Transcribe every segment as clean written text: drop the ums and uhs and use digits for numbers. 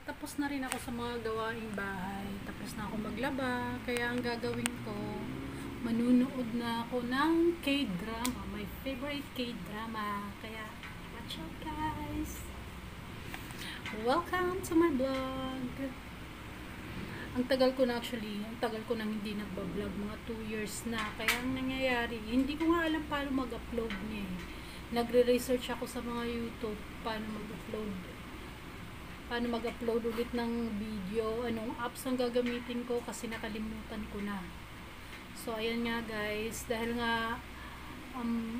Tapos na rin ako sa mga gawaing bahay. Tapos na ako maglaba. Kaya ang gagawin ko, manunood na ako ng K-drama. My favorite K-drama. Kaya, watch out guys! Welcome to my vlog! Ang tagal ko nang hindi nagbablog, mga 2 years na. Kaya ang nangyayari, hindi ko nga alam paano mag-upload niya eh. Nagre-research ako sa mga YouTube paano mag-upload ulit ng video, anong apps ang gagamitin ko kasi nakalimutan ko na. So ayan nga guys, dahil nga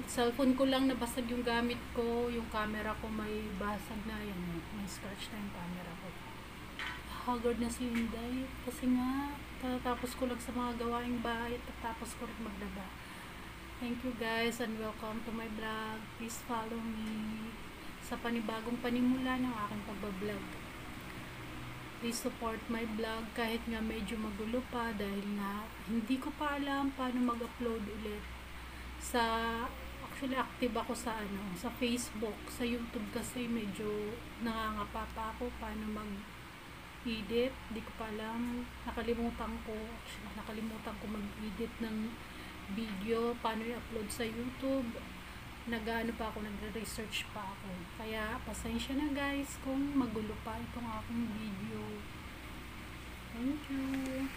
cellphone ko lang nabasag yung gamit ko, yung camera ko may basag na, yan, may scratch na yung camera ko. Haggard na si Inday kasi nga tatapos ko lang sa mga gawaing bahay at tapos ko rin maglaba. Thank you guys and welcome to my vlog. Please follow me sa panibagong panimula ng aking pagbablog. Please support my vlog kahit nga medyo magulo pa dahil nga hindi ko pa alam paano mag-upload ulit. Actually active ako sa Facebook, sa YouTube kasi medyo nangangapa pa ako paano mag-edit. Hindi ko pa alam, nakalimutan ko mag-edit ng video, paano i-upload sa YouTube. Nagre-research pa ako. Kaya pasensya na guys kung magulo pa itong aking video. Thank you.